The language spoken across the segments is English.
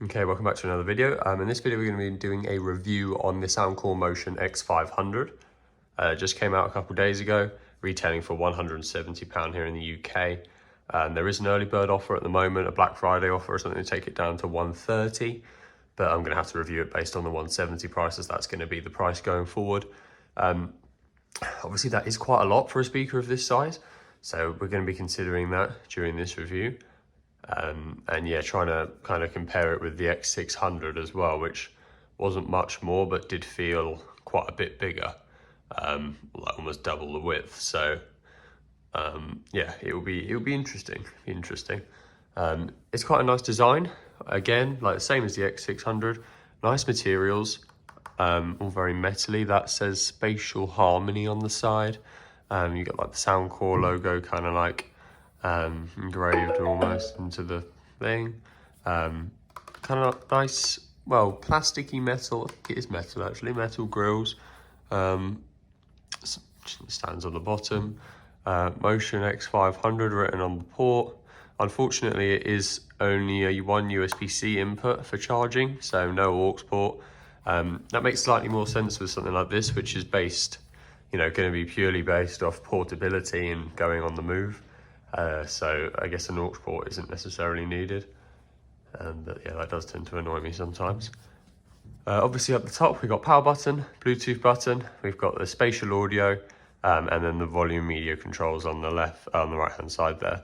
Okay, welcome back to another video. In this video, we're going to be doing a review on the Soundcore Motion X500. Just came out a couple days ago, retailing for £170 here in the UK. There is an early bird offer at the moment, a Black Friday offer or something to take it down to £130, but I'm going to have to review it based on the £170 prices. That's going to be the price going forward. Obviously, that is quite a lot for a speaker of this size, so we're going to be considering that during this review. And yeah, trying to kind of compare it with the X600 as well, which wasn't much more, but did feel quite a bit bigger, like almost double the width. So yeah, it'll be interesting. It's quite a nice design. Again, like the same as the X600, nice materials, all very metally. That says Spatial Harmony on the side. You got like the Soundcore logo, kind of like engraved almost into the thing. Kind of nice, well, plasticky metal. I think it is metal actually. Metal grills. Stands on the bottom. Motion X500 written on the port. Unfortunately, it is only a one USB-C input for charging, so no aux port. That makes slightly more sense with something like this, which is based, going to be purely based off portability and going on the move. So I guess an aux port isn't necessarily needed. But yeah, that does tend to annoy me sometimes. Obviously up the top, we've got power button, Bluetooth button, we've got the spatial audio, and then the volume media controls on the right hand side there.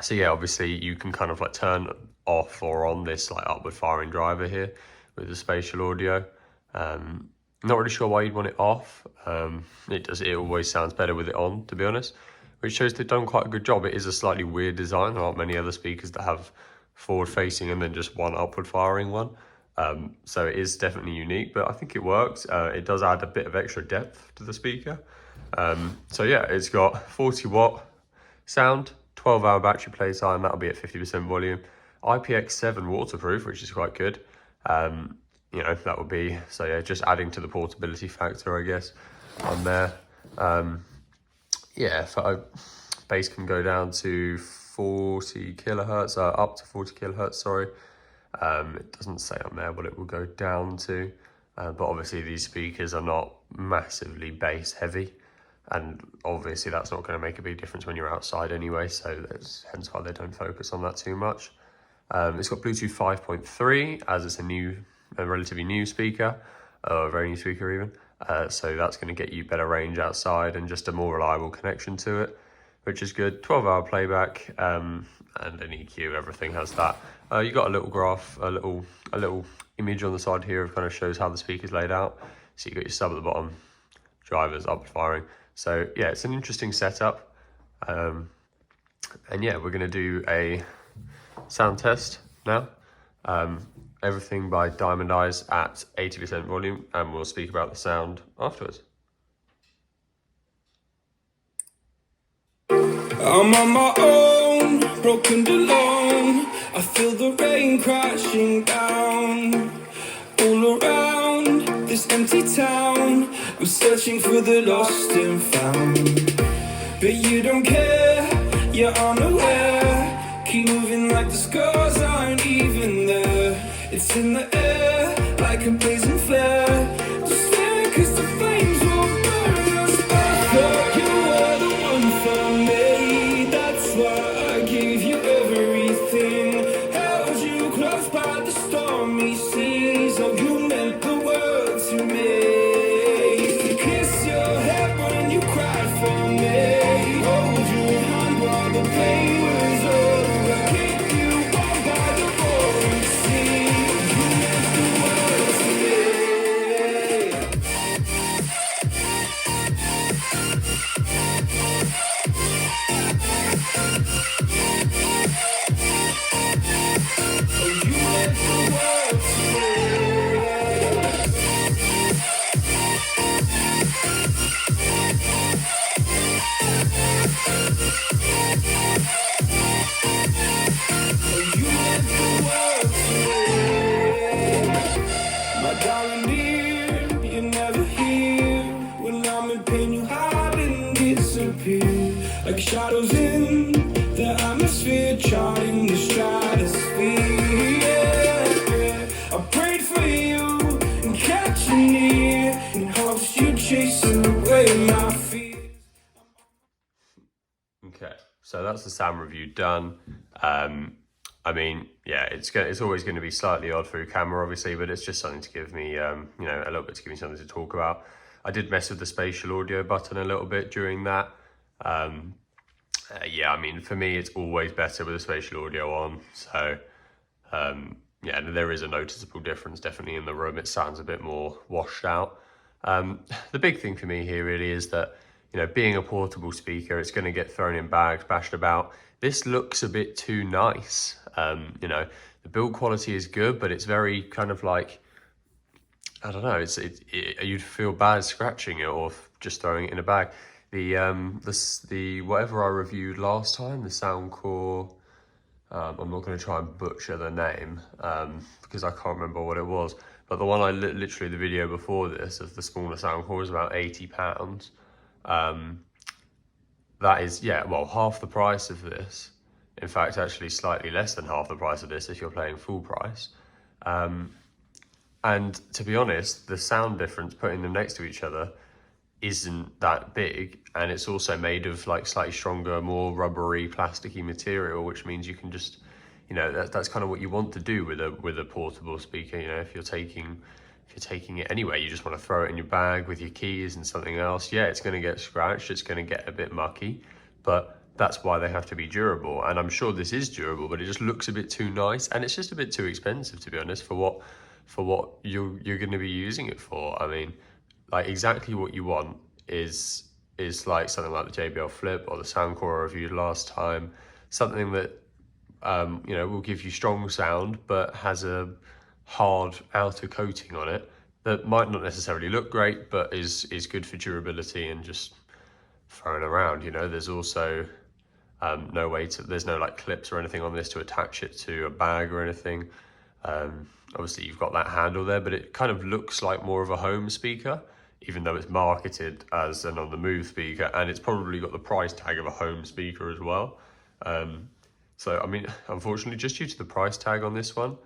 So yeah, obviously you can kind of like turn off or on this like upward firing driver here with the spatial audio. Not really sure why you'd want it off. It always sounds better with it on, to be honest, which shows they've done quite a good job. It is a slightly weird design. There aren't many other speakers that have forward facing and then just one upward firing one. So it is definitely unique, but I think it works. It does add a bit of extra depth to the speaker. So yeah, it's got 40 watt sound, 12-hour battery play time, that'll be at 50% volume. IPX7 waterproof, which is quite good. That would be, so yeah, just adding to the portability factor, I guess, on there. Yeah, bass can go down to 40 kilohertz, up to 40 kilohertz, sorry. It doesn't say on there what it will go down to, but obviously these speakers are not massively bass heavy, and obviously that's not going to make a big difference when you're outside anyway, so that's hence why they don't focus on that too much. It's got Bluetooth 5.3, as it's a relatively new speaker, a very new speaker even. So that's going to get you better range outside and just a more reliable connection to it, which is good. 12-hour playback, and an EQ, everything has that. You got a little graph, a little image on the side here of kind of shows how the speaker's laid out. So you got your sub at the bottom, drivers up firing. So yeah, it's an interesting setup. And yeah, we're going to do a sound test now. Everything by Diamond Eyes at 80% volume, and we'll speak about the sound afterwards. I'm on my own, broken and alone. I feel the rain crashing down all around this empty town. I'm searching for the lost and found, but you don't care, you're unaware. Keep moving like the scars aren't even there. It's in the air like a blazing flare. Just stare, 'cause the flames will burn us. I thought you were the one for me. That's why I gave you everything. Held you close by the stormy seas. Oh, you meant the world to me. Kiss your head when you cried for me. Hold your hand while the pain was over. Keep you warm by the roaring sea. Like shadows in the atmosphere, charting the stratosphere. Okay, so that's the sound review done. I mean, yeah, it's always going to be slightly odd through camera, obviously, but it's just something to give me, you know, a little bit to give me something to talk about. I did mess with the spatial audio button a little bit during that. Yeah, I mean, for me, it's always better with the spatial audio on. So, yeah, there is a noticeable difference definitely in the room. It sounds a bit more washed out. The big thing for me here really is that, you know, being a portable speaker, it's going to get thrown in bags, bashed about. This looks a bit too nice. You know, the build quality is good, but it's very kind of like, I don't know, you'd feel bad scratching it or just throwing it in a bag. The whatever I reviewed last time, the Soundcore, I'm not going to try and butcher the name because I can't remember what it was. But the one literally the video before this of the smaller Soundcore was about £80. That is, yeah, well, half the price of this. In fact, actually slightly less than half the price of this if you're paying full price. And to be honest, the sound difference putting them next to each other isn't that big, and it's also made of like slightly stronger, more rubbery, plasticky material, which means you can just, you know, that's kind of what you want to do with a portable speaker. You know, if you're taking it anywhere, you just want to throw it in your bag with your keys and something else. Yeah, it's going to get scratched, it's going to get a bit mucky, but that's why they have to be durable. And I'm sure this is durable, but it just looks a bit too nice, and it's just a bit too expensive, to be honest, for what you're going to be using it for. I mean, like exactly what you want is like something like the JBL Flip or the Soundcore I reviewed last time, something that you know, will give you strong sound but has a hard outer coating on it that might not necessarily look great but is good for durability and just throwing around. You know, there's also there's no like clips or anything on this to attach it to a bag or anything. Obviously you've got that handle there, but it kind of looks like more of a home speaker, even though it's marketed as an on the move speaker, and it's probably got the price tag of a home speaker as well. So, I mean, unfortunately, just due to the price tag on this one,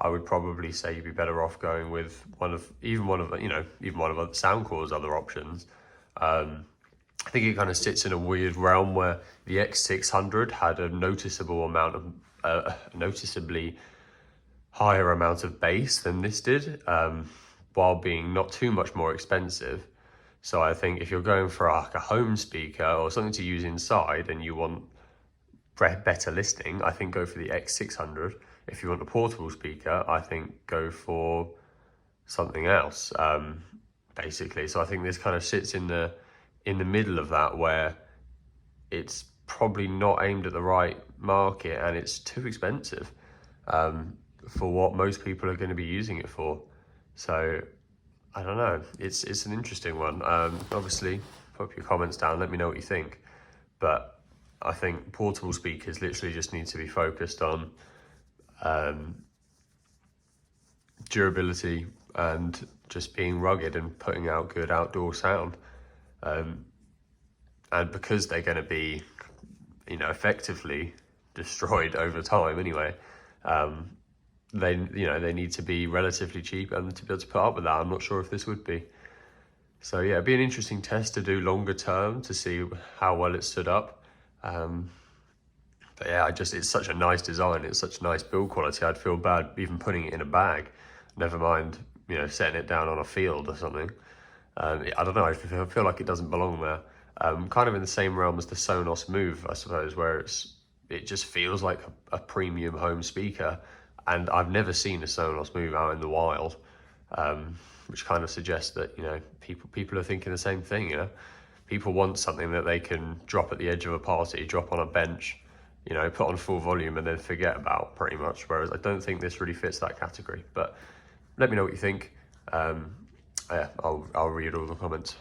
I would probably say you'd be better off going with even one of Soundcore's other options. I think it kind of sits in a weird realm where the X600 had a noticeable amount of, noticeably higher amount of bass than this did, while being not too much more expensive. So I think if you're going for like a home speaker or something to use inside and you want better listening, I think go for the X600. If you want a portable speaker, I think go for something else, basically. So I think this kind of sits in the middle of that, where it's probably not aimed at the right market and it's too expensive for what most people are going to be using it for. So I don't know, it's an interesting one. Obviously put your comments down, let me know what you think, but I think portable speakers literally just need to be focused on durability and just being rugged and putting out good outdoor sound. And because they're going to be, you know, effectively destroyed over time anyway, they need to be relatively cheap, and to be able to put up with that, I'm not sure if this would be. So yeah, it'd be an interesting test to do longer term to see how well it stood up. But yeah, it's such a nice design, it's such nice build quality, I'd feel bad even putting it in a bag, never mind, you know, setting it down on a field or something. I don't know, I feel like it doesn't belong there. Kind of in the same realm as the Sonos Move, I suppose, where it just feels like a premium home speaker, and I've never seen a Sonos Move out in the wild, which kind of suggests that, you know, people are thinking the same thing. You know, people want something that they can drop at the edge of a party, drop on a bench, you know, put on full volume and then forget about, pretty much. Whereas I don't think this really fits that category. But let me know what you think. Yeah, I'll read all the comments.